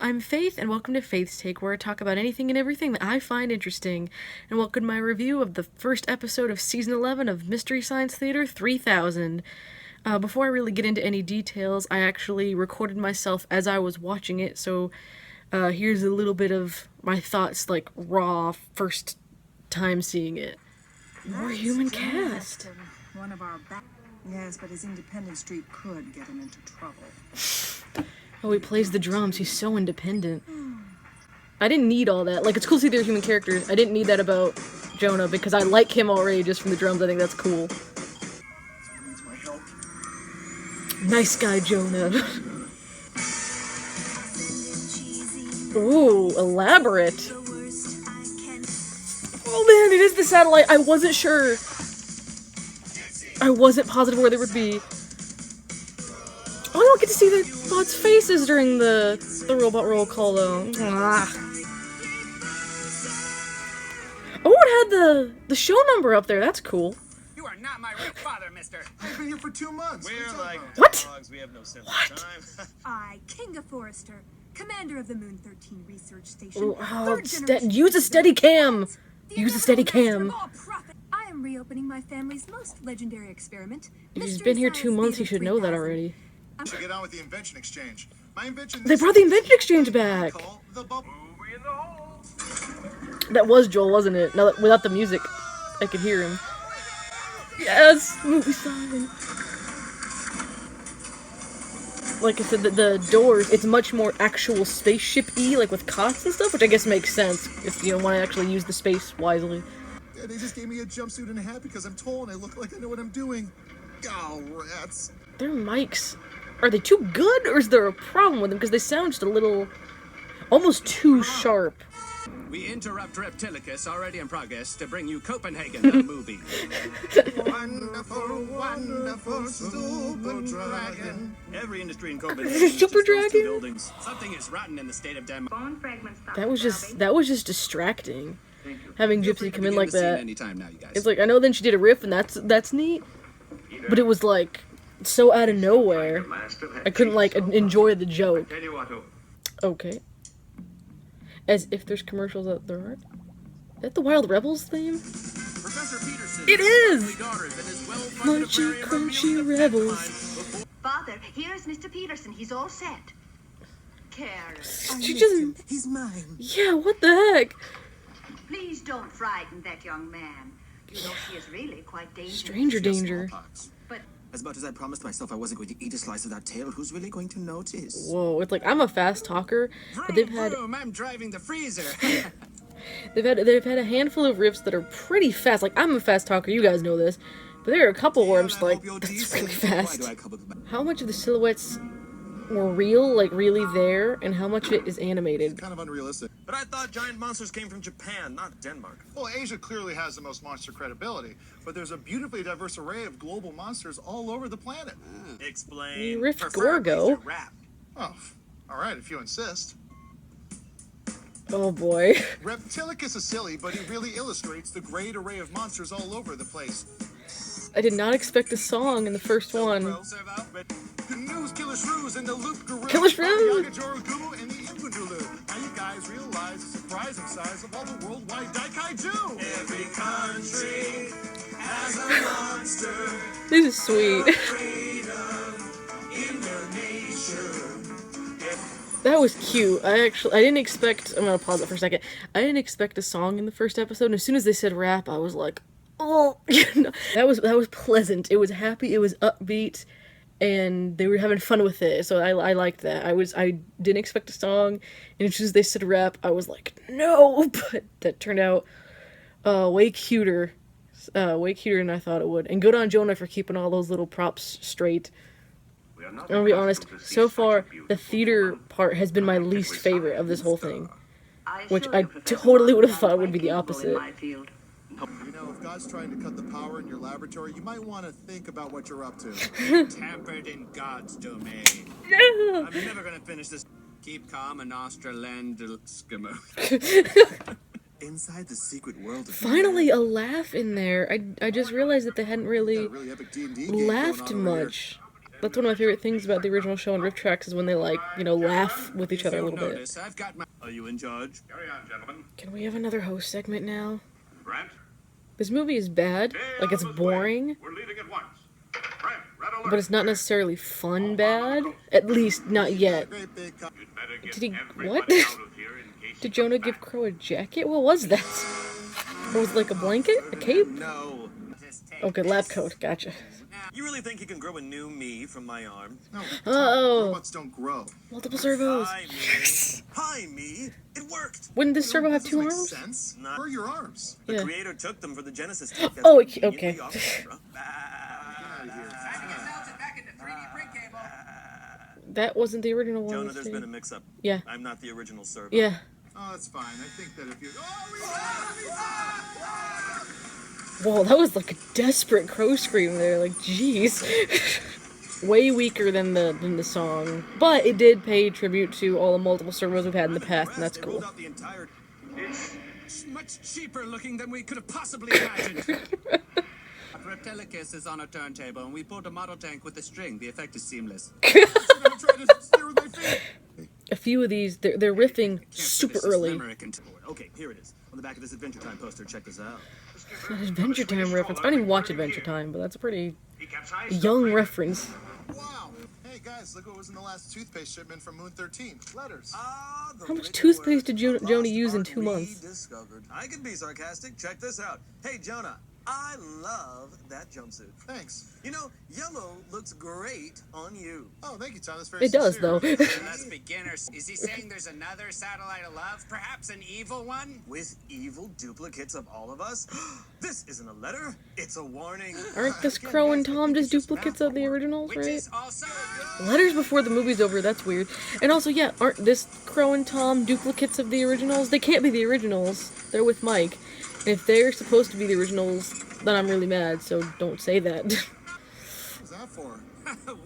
I'm Faith, and welcome to Faith's Take, where I talk about anything and everything that I find interesting. And welcome to my review of the first episode of Season 11 of Mystery Science Theater 3000. Before I really get into any details, I actually recorded myself as I was watching it, so here's a little bit of my thoughts, like, raw, first time seeing it. More human cast. One of our yes, but his independent streak could get him into trouble. Oh, he plays the drums. He's so independent. I didn't need all that. Like, it's cool to see they're human characters. I didn't need that about Jonah because I like him already just from the drums. I think that's cool. Nice guy, Jonah. Ooh, elaborate. Oh man, it is the satellite. I wasn't sure. I wasn't positive where they would be. Oh, I don't get to see the bots' faces during the robot roll call, though. Ah. Oh, it had the show number up there. That's cool. You are not my real father, mister. I've been here for 2 months. We're like What? dogs. We have no sense What? of time. I, Kinga Forrester, commander of the Moon 13 research station. Oh, use a steady cam. Use a steady cam. I am reopening my family's most legendary experiment. He's been here 2 months. He should know that already. I should get on with the invention exchange. My invention. They brought the invention exchange back. The bubble. That was Joel, wasn't it? Now that, without the music, I could hear him. Yes, movie silent. Like I said, the doors, it's much more actual spaceship-y, like with cots and stuff, which I guess makes sense if you don't want to actually use the space wisely. Yeah, they just gave me a jumpsuit and a hat because I'm tall and I look like I know what I'm doing. Oh, rats. Their mics, are they too good, or is there a problem with them? Because they sound just a little, almost too sharp. We interrupt Reptilicus, already in progress, to bring you Copenhagen, the movie. Wonderful, wonderful super dragon. Every industry in Copenhagen Super just those two dragon? buildings. Something is rotten in the state of Denmark. That was just distracting. Having Gypsy come in like that. Anytime now, you guys. It's like, I know then she did a riff, and that's neat, but it was like, so out of nowhere. I couldn't like enjoy the joke. Okay. As if there's commercials that there aren't. Is that the Wild Rebels theme? Professor Peterson, It is! Munchy crunchy rebels. Father, here's Mr. Peterson. He's all set. Careless. She just, He's mine. yeah, what the heck? Please don't frighten that young man. You know he is really quite dangerous. Stranger danger. But As much as I promised myself I wasn't going to eat a slice of that tail, who's really going to notice? Whoa, it's like, I'm a fast talker, but they've had I'm driving the freezer. they've had a handful of riffs that are pretty fast. Like, I'm a fast talker, you guys know this, but there are a couple where I'm just like, that's really fast. How much of the silhouettes were real, like really there, and how much of it is animated? Kind of unrealistic. But I thought giant monsters came from Japan, not Denmark. Well, Asia clearly has the most monster credibility, but there's a beautifully diverse array of global monsters all over the planet. Explain. You riffed Preferably Gorgo. through rap. Oh, all right, if you insist. Oh boy. Reptilicus is silly, but he really illustrates the great array of monsters all over the place. I did not expect a song in the first one. Well, serve out, but Canoes, killer shrews, and the loop gorilla. Killer shrews! Yaga and the Impudulu. Now you guys realize the surprising size of all the worldwide Daikaiju. every country has a monster This is sweet. in their nation. That was cute. I didn't expect, I'm gonna pause it for a second. I didn't expect a song in the first episode, and as soon as they said rap, I was like, oh, that was pleasant. It was happy, it was upbeat, and they were having fun with it, so I liked that. I didn't expect a song, and as soon as they said rap, I was like, no, but that turned out way cuter than I thought it would. And good on Jonah for keeping all those little props straight. I'm gonna be honest, so far, the theater part has been my least favorite of this whole thing, which I totally would have thought would be the opposite. You know, if God's trying to cut the power in your laboratory, you might want to think about what you're up to. Tampered in God's domain. Yeah. I'm never gonna finish this. Keep calm and Australandskimo. Inside the secret world of Finally, a laugh in there. I just realized that they hadn't really Got a really epic D&D game going laughed on over here. much. That's one of my favorite things about the original show and riff tracks is when they, like, you know, laugh with each other a little bit. Notice, I've got my... Are you in charge? Carry on, gentlemen. Can we have another host segment now? Brent? This movie is bad. Like, it's boring. We're leaving at once. Brent, red alert. But it's not necessarily fun bad. At least, not yet. Great big co- You'd better get Did he... everybody what? out of here in case Did he Jonah comes give back. Crow a jacket? What was that? Or was it like a blanket? A cape? No. Okay, lab coat. Gotcha. You really think you can grow a new me from my arm? No, Oh. robots don't grow. Multiple servos. Hi, me. Hi, me. It worked. Wouldn't this servo have This 2 makes arms? sense. Not- Where are your arms? The Yeah. creator took them for the Genesis tape. Oh, That's okay. conveniently off camera. That wasn't the original one. Jonah, let's there's see. been a mix-up. Yeah. I'm not the original servo. Yeah. Oh, that's fine. I think that if you... Whoa, that was like a desperate crow scream there. Like, jeez. Way weaker than the song. But it did pay tribute to all the multiple servos we've had in the past, and that's They rolled cool. out the entire... It's much cheaper looking than we could have possibly imagined. Reptilicus is on a turntable, and we pulled a model tank with a string. The effect is seamless. I'm trying to steer with my feet. A few of these, they're riffing super early. American Okay, here it is. On the back of this Adventure Time poster, check this out. Adventure Time reference. I don't even watch Adventure Time, but that's a pretty He capsized. young reference. Wow. Hey, guys, look what was in the last toothpaste shipment from Moon 13. Letters. Ah, the How much written toothpaste did words of the Jonah lost use in art 2 months? rediscovered. I can be sarcastic. Check this out. Hey, Jonah, I love that jumpsuit. Thanks. You know, yellow looks great on you. Oh, thank you, Tom. That's very It does, sincere. though. Let's beginners. Is he saying there's another satellite of love? Perhaps an evil one? With evil duplicates of all of us? This isn't a letter, it's a warning. Aren't this Crow and Tom just duplicates of the originals, Which right? is also... Letters before the movie's over, that's weird. And also, yeah, aren't this Crow and Tom duplicates of the originals? They can't be the originals. They're with Mike. And if they're supposed to be the originals, then I'm really mad, so don't say that. What's that for?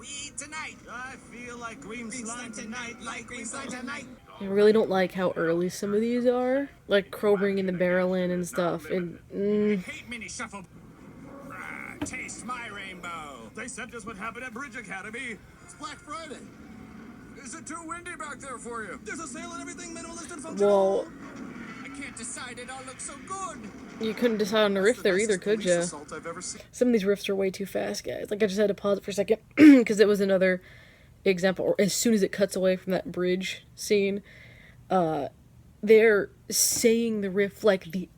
we tonight. I feel like green slime tonight, like green slime tonight. I really don't like how early some of these are. Like Crow bringing the barrel in and stuff. And, Hate mini shuffle. Taste my rainbow. They sent us what happened at Bridge Academy. It's Black Friday. Is it too windy back there for you? There's a sale on everything minimalist and functional. well, I can't decide. It all looks so good. you couldn't decide on the riff there either, could ya? ya? Assault I've ever seen. Some of these riffs are way too fast, guys. Like, I just had to pause it for a second, because it was another example. Or as soon as it cuts away from that bridge scene, they're saying the riff like the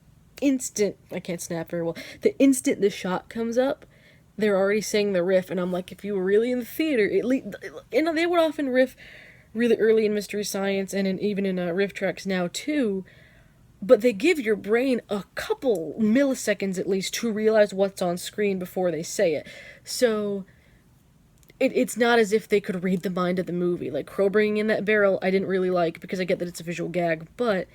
instant, I can't snap very well, the instant the shot comes up, they're already saying the riff, and I'm like, if you were really in the theater, you know, they would often riff really early in Mystery Science, and even in riff tracks now, too, but they give your brain a couple milliseconds at least to realize what's on screen before they say it. So it's not as if they could read the mind of the movie. Like, Crow bringing in that barrel, I didn't really like, because I get that it's a visual gag, but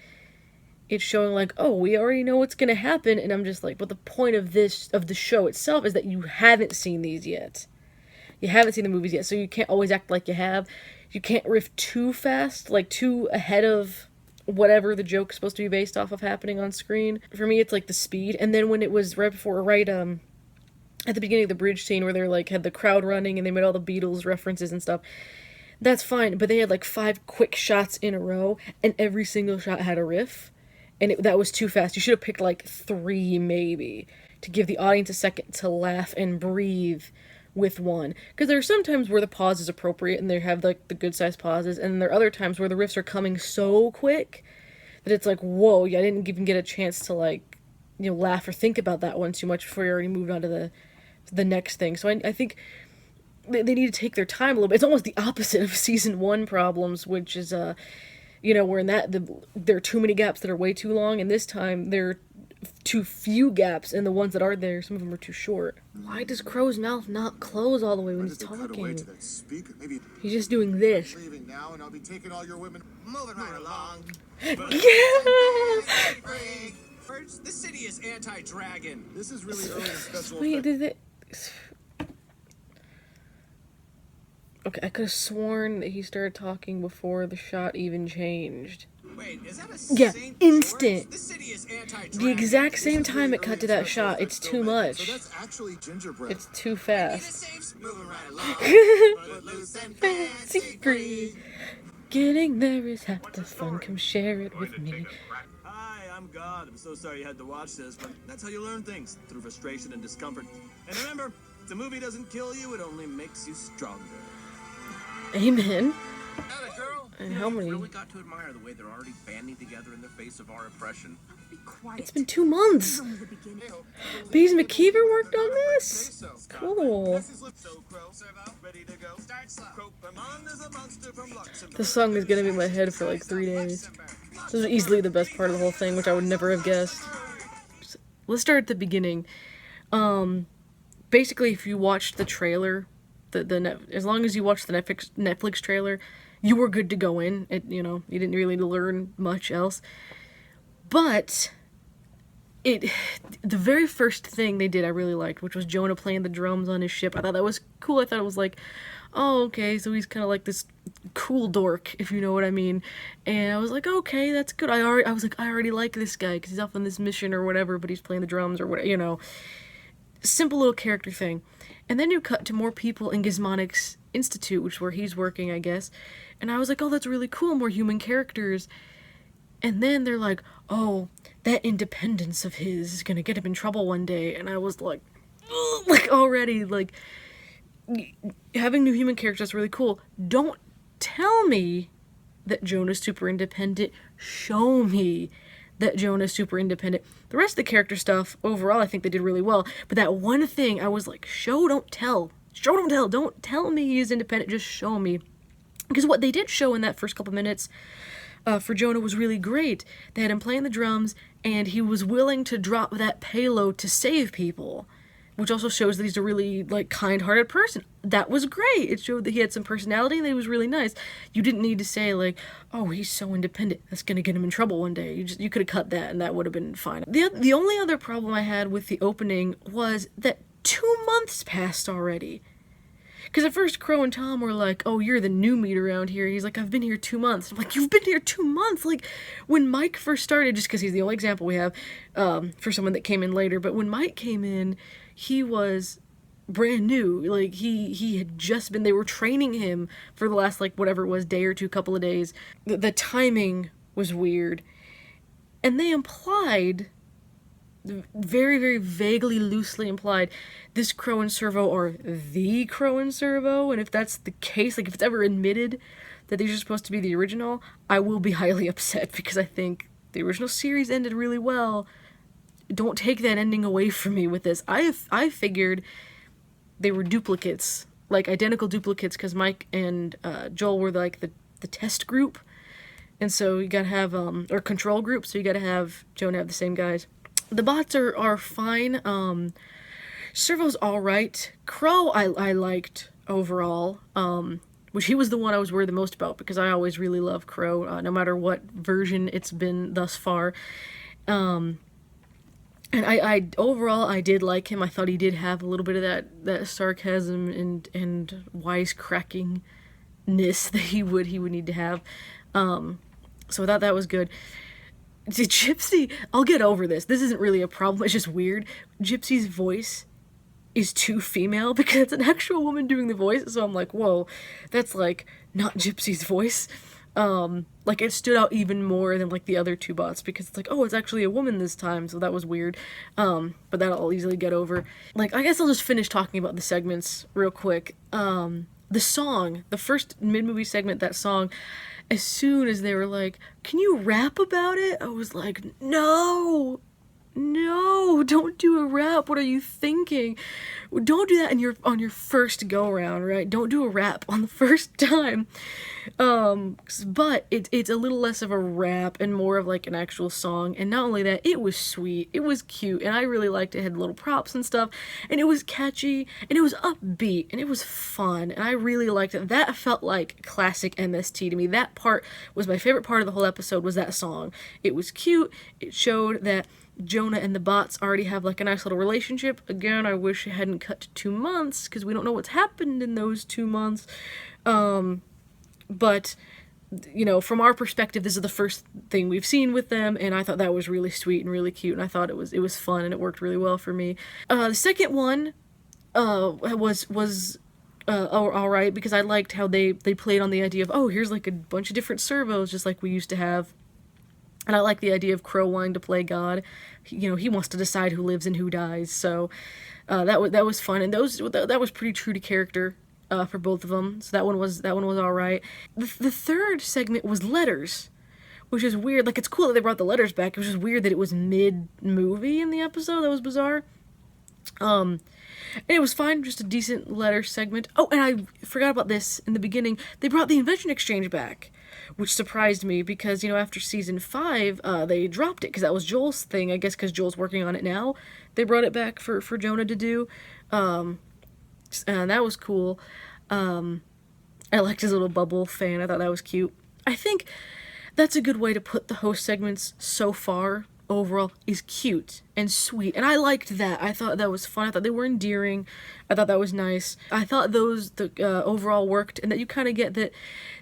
it's showing like, oh, we already know what's gonna happen, and I'm just like, but the point of the show itself is that you haven't seen these yet. You haven't seen the movies yet, so you can't always act like you have. You can't riff too fast, like too ahead of whatever the joke's supposed to be based off of happening on screen. For me, it's like the speed, and then when it was right before, at the beginning of the bridge scene where they're like, had the crowd running and they made all the Beatles references and stuff, that's fine, but they had like 5 quick shots in a row, and every single shot had a riff. And that was too fast. You should have picked like 3 maybe to give the audience a second to laugh and breathe with one. Because there are some times where the pause is appropriate and they have like the good sized pauses, and there are other times where the riffs are coming so quick that it's like, whoa, I didn't even get a chance to like, you know, laugh or think about that one too much before you already moved on to the next thing. So I think they need to take their time a little bit. It's almost the opposite of season 1 problems, which is you know, where in that, there are too many gaps that are way too long, and this time there are too few gaps, and the ones that are there, some of them are too short. Why does Crow's mouth not close all the way when he's Cut away talking? to that speaker. Maybe He's just doing this. leaving now, and I'll be taking all your women. Moving right along. Yes! Birds, the city is anti-dragon. This is really early in special Wait, effects. did it... Okay, I could have sworn that he started talking before the shot even changed. Wait, is that a Yeah, St. instant. George? This city is anti-traffic. The exact same time it cut to that shot, it's too So much. that's actually gingerbread. It's too fast. Moving right along. Footloose and Fancy free. Getting there is half the fun. Come share it with Going to me. take a crack. Hi, I'm God. I'm so sorry you had to watch this, but that's how you learn things, through frustration and discomfort. And remember, if the movie doesn't kill you, it only makes you stronger. Amen. Atta girl. And how many? Really got to admire the way they're already banding together in the face of our oppression. Be quiet. It's been 2 months. Only the beginning. Bees McKeever worked on this? Cool. So, Crow, Servo, ready to go. Start slow. Crow-amon is a monster from Luxembourg. This song is gonna be in my head for like 3 days. This is easily the best part of the whole thing, which I would never have guessed. Let's start at the beginning. Basically, if you watched the trailer, as long as you watched the Netflix trailer, you were good to go in. You didn't really learn much else. But the very first thing they did I really liked, which was Jonah playing the drums on his ship. I thought that was cool. I thought it was like, oh, okay, so he's kind of like this cool dork, if you know what I mean. And I was like, okay, that's good. I already like this guy because he's off on this mission or whatever, but he's playing the drums or whatever, Simple little character thing. And then you cut to more people in Gizmonic's Institute, which is where he's working, I guess. And I was like, oh, that's really cool, more human characters. And then they're like, oh, that independence of his is gonna get him in trouble one day. And I was like, ugh, like already, like, having new human characters is really cool. Don't tell me that Jonah's super independent. Show me that Jonah's super independent. The rest of the character stuff, overall, I think they did really well. But that one thing, I was like, show, don't tell. Show, don't tell. Don't tell me he's independent. Just show me. Because what they did show in that first couple minutes for Jonah was really great. They had him playing the drums, and he was willing to drop that payload to save people. Which also shows that he's a really, like, kind-hearted person. That was great. It showed that he had some personality and that he was really nice. You didn't need to say, like, oh, he's so independent, that's gonna get him in trouble one day. You could have cut that and that would have been fine. The only other problem I had with the opening was that 2 months passed already. Because at first Crow and Tom were like, oh, you're the new meat around here. He's like, I've been here 2 months. I'm like, you've been here 2 months? Like, when Mike first started, just because he's the only example we have for someone that came in later, but when Mike came in, he was brand new. Like, he had just been, they were training him for the last, like, whatever it was, day or two, couple of days. The timing was weird. And they implied, very, very vaguely, loosely implied, this Crow and Servo are the Crow and Servo, and if that's the case, like, if it's ever admitted that these are supposed to be the original, I will be highly upset, because I think the original series ended really well. Don't take that ending away from me with this. I figured they were duplicates, like identical duplicates, because Mike and Joel were like the test group, and so you gotta have or control group, so you gotta have Jonah have the same guys. The bots are fine. Servo's all right. Crow I liked overall. Which he was the one I was worried the most about, because I always really love Crow, no matter what version it's been thus far. And I overall, I did like him. I thought he did have a little bit of that sarcasm and wisecrackingness that he would need to have. So I thought that was good. Gypsy, I'll get over this. This isn't really a problem. It's just weird. Gypsy's voice is too female, because it's an actual woman doing the voice. So I'm like, whoa, that's like not Gypsy's voice. Like, it stood out even more than, like, the other two bots, because it's like, oh, it's actually a woman this time, so that was weird. But that I'll easily get over. Like, I guess I'll just finish talking about the segments real quick. The song, the first mid-movie segment, that song, as soon as they were like, can you rap about it? I was like, no, don't do a rap. What are you thinking? Don't do that on your first go around, right? Don't do a rap on the first time. But it's a little less of a rap and more of like an actual song. And not only that, it was sweet, it was cute, and I really liked it. It had little props and stuff, and it was catchy, and it was upbeat, and it was fun, and I really liked it. That felt like classic MST to me. That part was my favorite part of the whole episode, was that song. It was cute. It showed that Jonah and the bots already have like a nice little relationship. Again, I wish it hadn't cut to 2 months, because we don't know what's happened in those 2 months. But from our perspective, this is the first thing we've seen with them, and I thought that was really sweet and really cute, and I thought it was fun, and it worked really well for me. The second one was all right, because I liked how they played on the idea of, oh, here's like a bunch of different servos, just like we used to have. And I like the idea of Crow wanting to play God. He wants to decide who lives and who dies. So that was fun, and that was pretty true to character for both of them. So that one was all right. The third segment was letters, which is weird. Like, it's cool that they brought the letters back. It was just weird that it was mid movie in the episode. That was bizarre. And it was fine, just a decent letter segment. Oh, and I forgot about this in the beginning. They brought the invention exchange back, which surprised me because, after season 5, they dropped it because that was Joel's thing. I guess because Joel's working on it now. They brought it back for Jonah to do. And that was cool. I liked his little bubble fan. I thought that was cute. I think that's a good way to put the host segments so far. Overall is cute and sweet, and I liked that. I thought that was fun. I thought they were endearing. I thought that was nice. I thought the overall worked, and that you kind of get that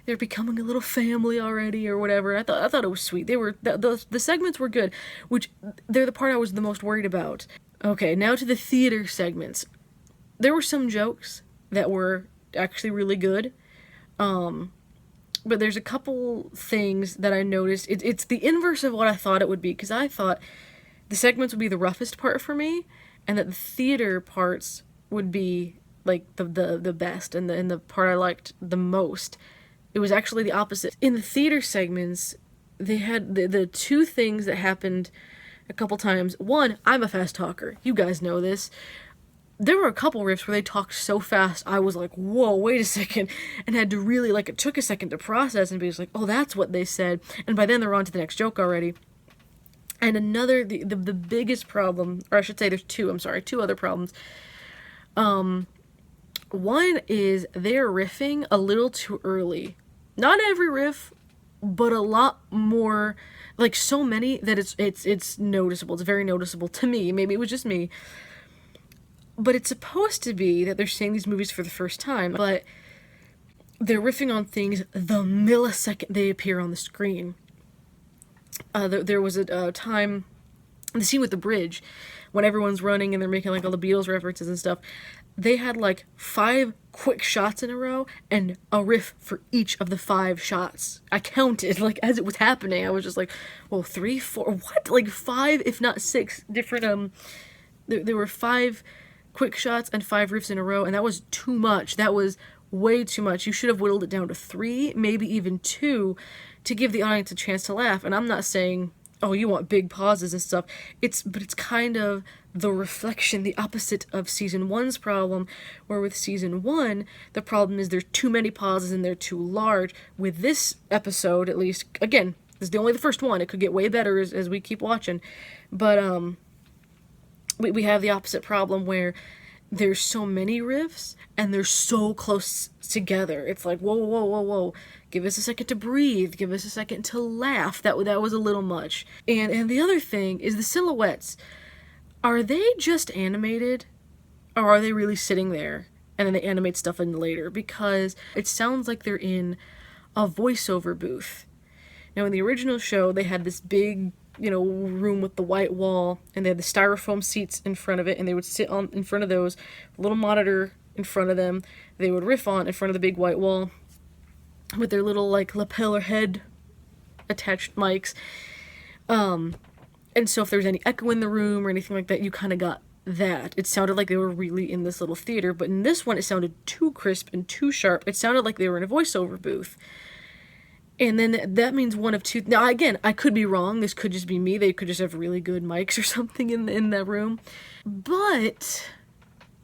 they're becoming a little family already or whatever. I thought it was sweet. They were the segments were good, which they're the part I was the most worried about. Okay, now to the theater segments. There were some jokes that were actually really good. But there's a couple things that I noticed. It's the inverse of what I thought it would be, because I thought the segments would be the roughest part for me, and that the theater parts would be like the best and the part I liked the most. It was actually the opposite. In the theater segments, they had the two things that happened a couple times. One, I'm a fast talker. You guys know this. There were a couple riffs where they talked so fast, I was like, whoa, wait a second, and had to really, it took a second to process and be just like, oh, that's what they said, and by then they're on to the next joke already. And another, the biggest problem, or I should say there's two other problems. One is they're riffing a little too early. Not every riff, but a lot more, so many that it's noticeable. It's very noticeable to me. Maybe it was just me. But it's supposed to be that they're seeing these movies for the first time, but they're riffing on things the millisecond they appear on the screen. There was a time, the scene with the bridge, when everyone's running and they're making all the Beatles references and stuff, they had 5 quick shots in a row and a riff for each of the 5 shots. I counted, as it was happening. I was just like, well, 3, 4, what? 5, if not 6 different, there were 5 quick shots and 5 riffs in a row, and that was too much. That was way too much. You should have whittled it down to 3, maybe even 2, to give the audience a chance to laugh. And I'm not saying, oh, you want big pauses and stuff. But it's kind of the reflection, the opposite of season 1's problem, where with season 1, the problem is there's too many pauses and they're too large. With this episode, at least, again, this is only the first one. It could get way better as we keep watching. But, we have the opposite problem where there's so many riffs and they're so close together. It's like, whoa, whoa, whoa, whoa. Give us a second to breathe. Give us a second to laugh. That was a little much. And the other thing is the silhouettes. Are they just animated? Or are they really sitting there and then they animate stuff in later? Because it sounds like they're in a voiceover booth. Now, in the original show, they had this big room with the white wall, and they had the styrofoam seats in front of it, and they would sit in front of those, a little monitor in front of them. They would riff on in front of the big white wall with their little lapel or head attached mics. And so if there was any echo in the room or anything like that, you kind of got that. It sounded like they were really in this little theater, but in this one it sounded too crisp and too sharp. It sounded like they were in a voiceover booth. And then that means one of two. Now, again, I could be wrong. This could just be me. They could just have really good mics or something in that room. But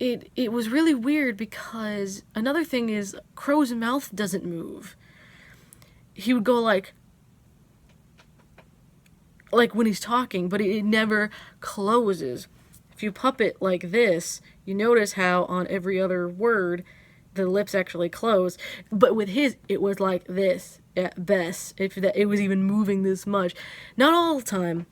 it was really weird because another thing is Crow's mouth doesn't move. He would go like when he's talking, but it never closes. If you puppet like this, you notice how on every other word the lips actually close. But with his, it was like this. At best, if that it was even moving this much. Not all the time,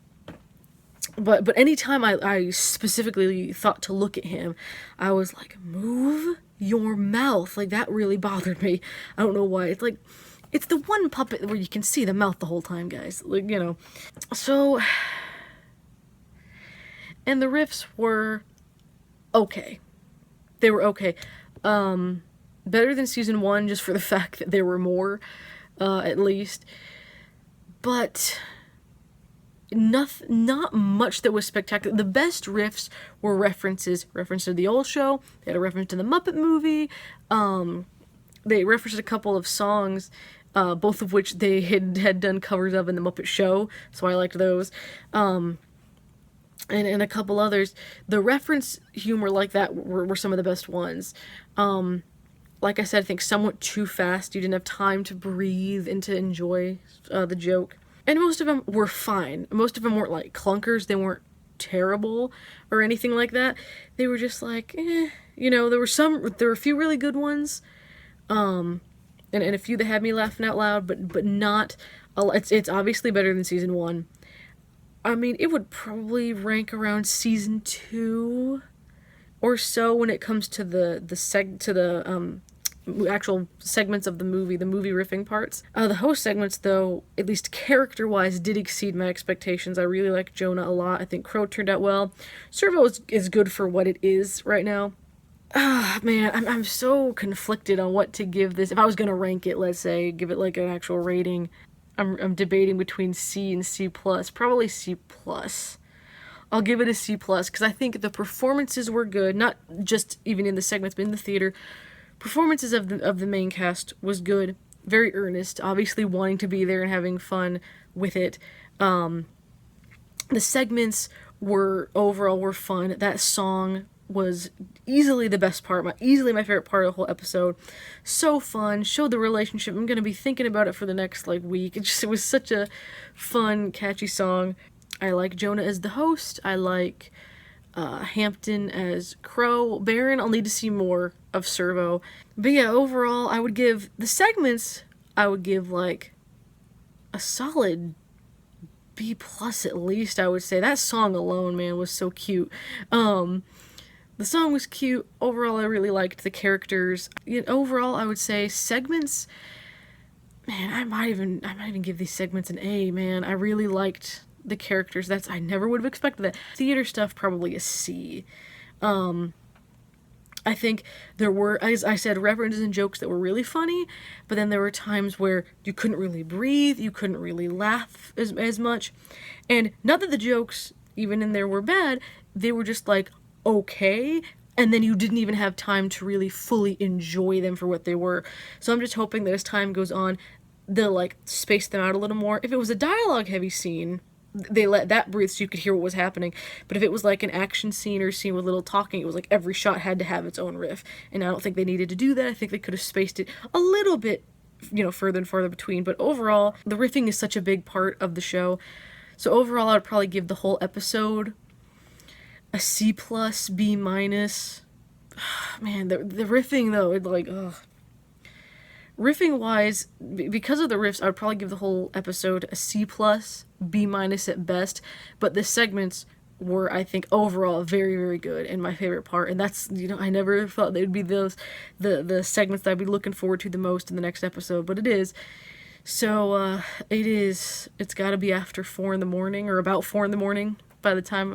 but any time I specifically thought to look at him, I was like, move your mouth. That really bothered me. I don't know why. It's It's the one puppet where you can see the mouth the whole time, guys. Like, you know. So, and the riffs were okay. They were okay. Better than season 1 just for the fact that there were more, at least. But not much that was spectacular. The best riffs were reference to the old show. They had a reference to the Muppet movie. They referenced a couple of songs, both of which they had done covers of in the Muppet Show, so I liked those. And a couple others. The reference humor like that were some of the best ones. Like I said, I think somewhat too fast. You didn't have time to breathe and to enjoy the joke. And most of them were fine. Most of them weren't like clunkers. They weren't terrible or anything like that. They were just like, you know, there were a few really good ones. And a few that had me laughing out loud, but not a lot. It's obviously better than season 1. I mean, it would probably rank around season 2 or so when it comes to the actual segments of the movie riffing parts. The host segments, though, at least character-wise, did exceed my expectations. I really like Jonah a lot. I think Crow turned out well. Servo is good for what it is right now. Man, I'm so conflicted on what to give this. If I was gonna rank it, let's say, give it like an actual rating, I'm debating between C and C+. Probably C+. I'll give it a C+, because I think the performances were good, not just even in the segments, but in the theater. Performances of the main cast was good, very earnest, obviously wanting to be there and having fun with it. The segments overall were fun. That song was easily the best part, easily my favorite part of the whole episode. So fun, showed the relationship. I'm gonna be thinking about it for the next week. It was such a fun, catchy song. I like Jonah as the host. I like Hampton as Crow. Baron, I'll need to see more of Servo. But yeah, overall, I would give the segments, like a solid B+ at least, I would say. That song alone, man, was so cute. The song was cute. Overall, I really liked the characters. Overall, I would say segments, man, I might even give these segments an A, man. I really liked the characters. I never would have expected that. Theater stuff, probably a C. I think there were, as I said, references and jokes that were really funny, but then there were times where you couldn't really breathe, you couldn't really laugh as much. And not that the jokes, even in there, were bad, they were just like, okay, and then you didn't even have time to really fully enjoy them for what they were. So I'm just hoping that as time goes on, they'll space them out a little more. If it was a dialogue-heavy scene, they let that breathe so you could hear what was happening. But if it was like an action scene or a scene with little talking, it was like every shot had to have its own riff. And I don't think they needed to do that. I think they could have spaced it a little bit, further and farther between. But overall, the riffing is such a big part of the show. So overall, I would probably give the whole episode a C+, B-. Man, the riffing, though, riffing-wise, because of the riffs, I would probably give the whole episode a C+, B- at best, but the segments were, I think, overall very, very good and my favorite part, and that's, I never thought they'd be the segments that I'd be looking forward to the most in the next episode, but it is. So, it's gotta be after 4 in the morning, or about 4 in the morning, by the time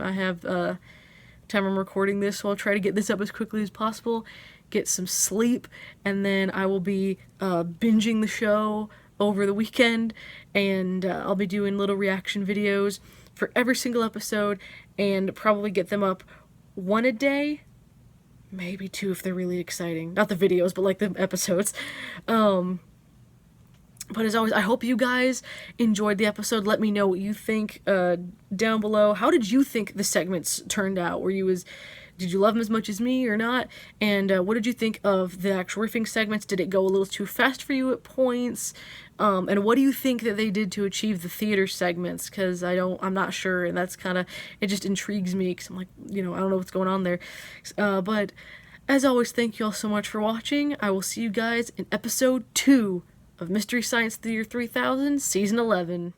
I'm recording this, so I'll try to get this up as quickly as possible, get some sleep, and then I will be binging the show over the weekend, and I'll be doing little reaction videos for every single episode, and probably get them up 1 a day, maybe 2 if they're really exciting. Not the videos, but the episodes. But as always, I hope you guys enjoyed the episode. Let me know what you think down below. How did you think the segments turned out? Did you love them as much as me or not? And what did you think of the actual riffing segments? Did it go a little too fast for you at points? And what do you think that they did to achieve the theater segments? Because I'm not sure, and that's it just intrigues me, because I'm like, I don't know what's going on there. But as always, thank you all so much for watching. I will see you guys in episode 2 of Mystery Science Theater 3000, Season 11.